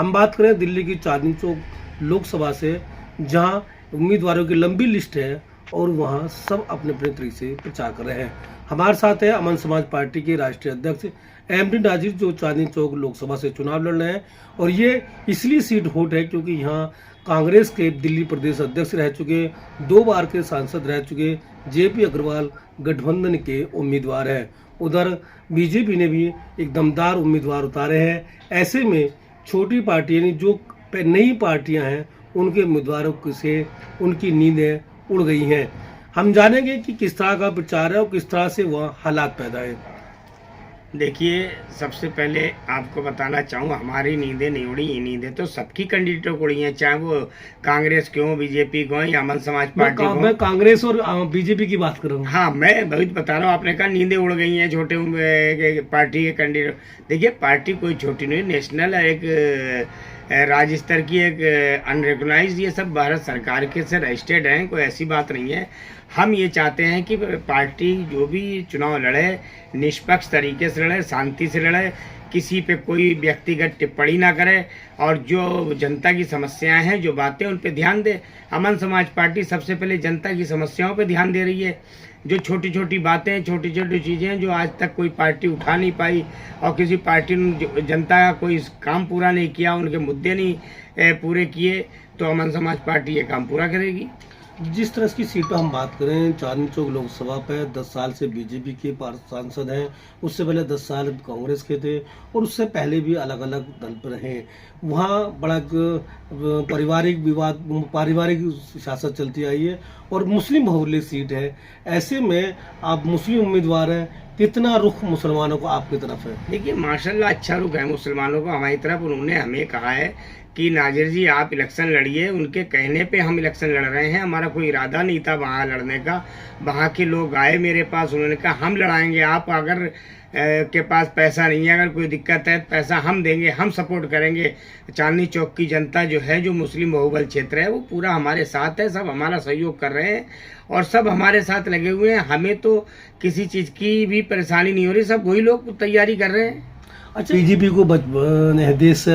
हम बात करें दिल्ली की चांदनी चौक लोकसभा से, जहां उम्मीदवारों की लंबी लिस्ट है और वहां सब अपने अपने तरीके से प्रचार कर रहे हैं। हमारे साथ है अमन समाज पार्टी के राष्ट्रीय अध्यक्ष एमडी नाजिर, जो चांदनी चौक लोकसभा से चुनाव लड़ रहे हैं। और ये इसलिए सीट हॉट है क्योंकि यहाँ कांग्रेस के दिल्ली प्रदेश अध्यक्ष रह चुके, 2 बार के सांसद रह चुके जेपी अग्रवाल गठबंधन के उम्मीदवार हैं। उधर बीजेपी ने भी एक दमदार उम्मीदवार उतारे हैं। ऐसे में छोटी पार्टियां, जो नई पार्टियां हैं, उनके उम्मीदवारों से उनकी नींदें उड़ गई हैं। हम जानेंगे कि किस तरह का प्रचार है और किस तरह से वह हालात पैदा है। देखिए, सबसे पहले आपको बताना चाहूँगा, हमारी नींदें नहीं उड़ी। ये नींदें तो सबकी कैंडिडेटों को उड़ी हैं, चाहे वो कांग्रेस के हों, बीजेपी को या अमन समाज पार्टी को। मैं कांग्रेस और बीजेपी की बात कर रहा हूँ। हाँ, मैं बहुत बता रहा हूँ। आपने कहा नींदें उड़ गई हैं छोटे पार्टी के कैंडिडेट। देखिए, पार्टी कोई छोटी नहीं, नेशनल है, एक राज्य स्तर की, एक अनरिकॉग्नाइज्ड, ये सब भारत सरकार के से रजिस्टर्ड हैं, कोई ऐसी बात नहीं है। हम ये चाहते हैं कि पार्टी जो भी चुनाव लड़े, निष्पक्ष तरीके से लड़े, शांति से लड़े, किसी पे कोई व्यक्तिगत टिप्पणी ना करे और जो जनता की समस्याएं हैं, जो बातें, उन पे ध्यान दे। अमन समाज पार्टी सबसे पहले जनता की समस्याओं पे ध्यान दे रही है। जो छोटी छोटी बातें, छोटी छोटी चीज़ें हैं जो आज तक कोई पार्टी उठा नहीं पाई और किसी पार्टी ने जनता का कोई काम पूरा नहीं किया, उनके मुद्दे नहीं पूरे किए, तो अमन समाज पार्टी ये काम पूरा करेगी। जिस तरह की सीट पर हम बात करें, चांदनी चौक लोकसभा पे 10 साल से बीजेपी के सांसद हैं, उससे पहले 10 साल कांग्रेस के थे और उससे पहले भी अलग अलग दल पर रहे। वहाँ बड़ा पारिवारिक विवाद, पारिवारिक सियासत चलती आई है और मुस्लिम बहुल्य सीट है। ऐसे में आप मुस्लिम उम्मीदवार हैं, कितना रुख मुसलमानों को आपकी तरफ है? देखिए, माशाल्लाह अच्छा रुख है मुसलमानों को हमारी तरफ। उन्होंने हमें कहा है कि नाजिर जी आप इलेक्शन लड़िए, उनके कहने पे हम इलेक्शन लड़ रहे हैं। हमारा कोई इरादा नहीं था वहाँ लड़ने का। वहाँ के लोग आए मेरे पास, उन्होंने कहा हम लड़ाएंगे, आप अगर के पास पैसा नहीं है, अगर कोई दिक्कत है, पैसा हम देंगे, हम सपोर्ट करेंगे। चांदनी चौक की जनता जो है, जो मुस्लिम बहुबल क्षेत्र है, वो पूरा हमारे साथ है, सब हमारा सहयोग कर रहे हैं और सब हमारे साथ लगे हुए हैं। हमें तो किसी चीज़ की भी परेशानी नहीं हो रही, सब वही लोग तैयारी कर रहे हैं। अच्छा, बीजेपी को देश से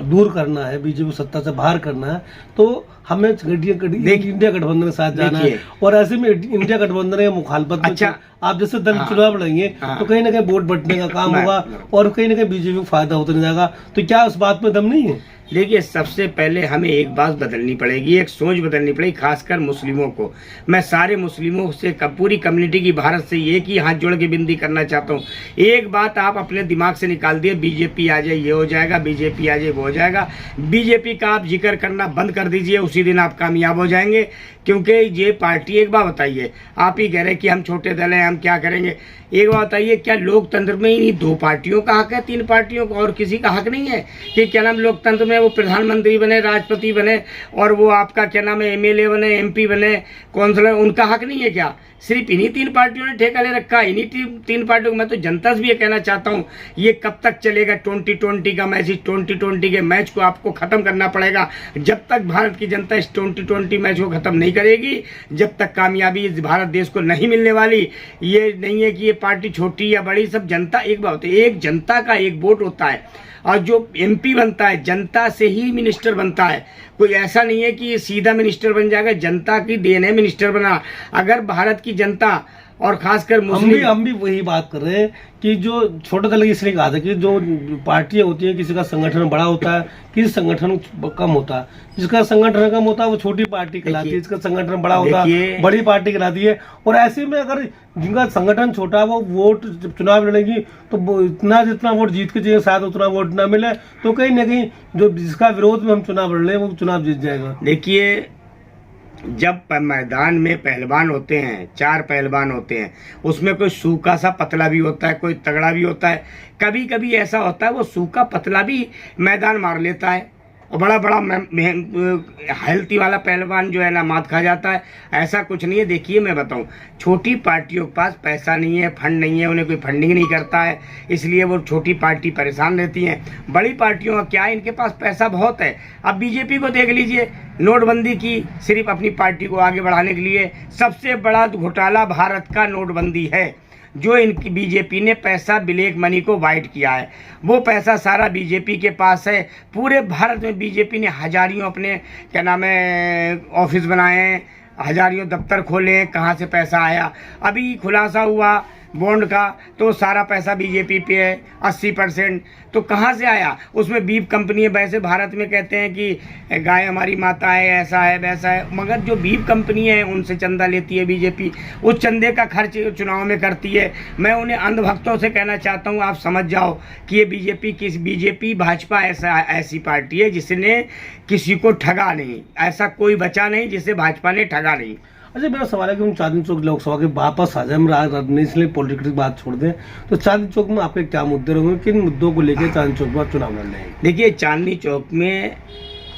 दूर करना है, बीजेपी को सत्ता से बाहर करना है, तो हमें इंडिया गठबंधन के साथ जाना है। और ऐसे में इंडिया गठबंधन के मुखालफत में अच्छा, आप जैसे दल चुनाव लड़ेंगे तो कहीं ना कहीं वोट बंटने का काम होगा और कहीं ना कहीं बीजेपी को फायदा होता नहीं जाएगा। तो क्या उस बात में दम नहीं है? देखिए, सबसे पहले हमें एक बात बदलनी पड़ेगी, एक सोच बदलनी पड़ेगी, खासकर मुस्लिमों को। मैं सारे मुस्लिमों से, पूरी कम्युनिटी की, भारत से एक ही हाथ जोड़ के विनती करना चाहता हूँ। एक बात आप अपने दिमाग से निकाल दिए, बीजेपी आ जाए ये हो जाएगा, बीजेपी आ जाए वो हो जाएगा। बीजेपी का आप जिक्र करना बंद कर दीजिए, उसी दिन आप कामयाब हो जाएंगे। क्योंकि ये पार्टी, एक बात बताइए, आप ही कह रहे हैं कि हम छोटे दल हैं, हम क्या करेंगे। एक बात बताइए, क्या लोकतंत्र में ही 2 पार्टियों का हक है, 3 पार्टियों का, और किसी का हक नहीं है कि क्या नाम लोकतंत्र में वो प्रधानमंत्री बने, राष्ट्रपति बने और वो आपका क्या नाम है एमएलए बने, एमपी बने, काउंसलर, उनका हक नहीं है क्या? सिर्फ इन्हीं 3 पार्टियों ने ठेका ले रखा है, इन्हीं 3 पार्टियों को। मैं तो जनता से भी ये कहना चाहता हूँ, ये कब तक चलेगा? 2020 का मैच, इस 2020 के मैच को आपको खत्म करना पड़ेगा। जब तक भारत की जनता इस 2020 मैच को खत्म नहीं करेगी, जब तक कामयाबी इस भारत देश को नहीं मिलने वाली। ये नहीं है कि ये पार्टी छोटी या बड़ी, सब जनता एक बात होती है, एक जनता का एक वोट होता है और जो एमपी बनता है जनता से ही मिनिस्टर बनता है। कोई ऐसा नहीं है कि ये सीधा मिनिस्टर बन जाएगा, जनता की देन है मिनिस्टर बना। अगर भारत की जनता और खासकर मुस्लिम, हम भी वही बात कर रहे हैं कि जो छोटे दल इसलिए कहा था कि जो पार्टियां होती हैं, किसी का संगठन बड़ा होता है, किसी संगठन कम होता है। जिसका संगठन कम होता है वो छोटी पार्टी कहलाती है, जिसका संगठन बड़ा होता है बड़ी पार्टी कहलाती है। और ऐसे में अगर जिनका संगठन छोटा है वो वोट चुनाव लड़ेगी तो इतना जितना वोट जीत के चाहिए शायद उतना वोट ना मिले, तो कहीं ना कहीं जो जिसका विरोध में हम चुनाव लड़ रहे हैं वो चुनाव जीत जाएगा। देखिए, जब मैदान में पहलवान होते हैं, 4 पहलवान होते हैं, उसमें कोई सूखा सा पतला भी होता है, कोई तगड़ा भी होता है। कभी कभी ऐसा होता है वो सूखा पतला भी मैदान मार लेता है और बड़ा बड़ा हेल्थी वाला पहलवान जो है ना मात खा जाता है। ऐसा कुछ नहीं है। देखिए, मैं बताऊं, छोटी पार्टियों के पास पैसा नहीं है, फंड नहीं है, उन्हें कोई फंडिंग नहीं करता है, इसलिए वो छोटी पार्टी परेशान रहती हैं। बड़ी पार्टियों का क्या है, इनके पास पैसा बहुत है। अब बीजेपी को देख लीजिए, नोटबंदी की सिर्फ अपनी पार्टी को आगे बढ़ाने के लिए। सबसे बड़ा घोटाला भारत का नोटबंदी है। जो इनकी बीजेपी ने पैसा ब्लैक मनी को वाइट किया है, वो पैसा सारा बीजेपी के पास है। पूरे भारत में बीजेपी ने हजारियों अपने क्या नाम है ऑफिस बनाए हैं, हजारियों दफ्तर खोले हैं। कहाँ से पैसा आया? अभी खुलासा हुआ बॉन्ड का, तो सारा पैसा बीजेपी पे है 80%। तो कहाँ से आया? उसमें बीफ कंपनी है। वैसे भारत में कहते हैं कि गाय हमारी माता है, ऐसा है वैसा है, मगर जो बीफ कंपनी है उनसे चंदा लेती है बीजेपी, उस चंदे का खर्च चुनाव में करती है। मैं उन्हें अंधभक्तों से कहना चाहता हूँ, आप समझ जाओ कि ये बीजेपी भाजपा ऐसी पार्टी है जिसने किसी को ठगा नहीं। ऐसा कोई बचा नहीं जिसे भाजपा ने ठगा नहीं। अच्छा, मेरा सवाल है कि हम चांदनी चौक लोकसभा के वापस आ जाए, हम नेशनल पॉलिटिक्स की बात छोड़ दें, तो चांदनी चौक में आपके क्या मुद्दे रहेंगे? किन मुद्दों को लेकर चांदनी चौक में चुनाव लड़ने हैं? देखिए, चांदनी चौक में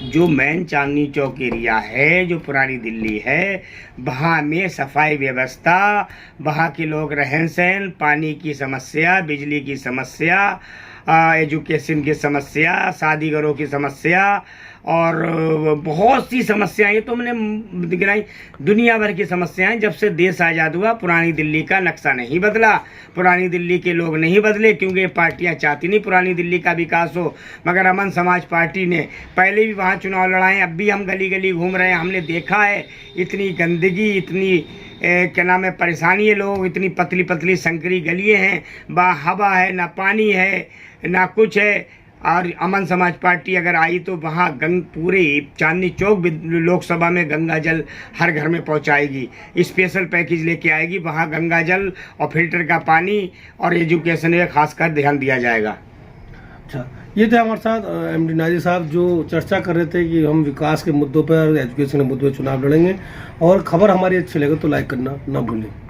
जो मेन चांदनी चौक एरिया है, जो पुरानी दिल्ली है, वहाँ में सफाई व्यवस्था, वहाँ के लोग रहन सहन, पानी की समस्या, बिजली की समस्या, एजुकेशन की समस्या, शादी घरों की समस्या और बहुत सी समस्याएं, ये तो मैंने गिनाई, दुनिया भर की समस्याएं। जब से देश आज़ाद हुआ पुरानी दिल्ली का नक्शा नहीं बदला, पुरानी दिल्ली के लोग नहीं बदले, क्योंकि ये पार्टियां चाहती नहीं पुरानी दिल्ली का विकास हो। मगर अमन समाज पार्टी ने पहले भी वहाँ चुनाव लड़ाए, अब भी हम गली गली घूम रहे हैं, हमने देखा है इतनी गंदगी, इतनी क्या नाम है परेशानी है, लोग इतनी पतली पतली संकरी गलियाँ हैं, बा हवा है ना, पानी है ना, कुछ है। और अमन समाज पार्टी अगर आई तो वहाँ पूरे चांदनी चौक लोकसभा में गंगा जल हर घर में पहुँचाएगी, स्पेशल पैकेज लेके आएगी। वहाँ गंगा जल और फिल्टर का पानी और एजुकेशन में खासकर ध्यान दिया जाएगा। अच्छा, ये थे हमारे साथ एमडी नाजी साहब, जो चर्चा कर रहे थे कि हम विकास के मुद्दों पर, एजुकेशन के मुद्दों पर चुनाव लड़ेंगे। और खबर हमारी अच्छी लगे तो लाइक करना ना भूलें।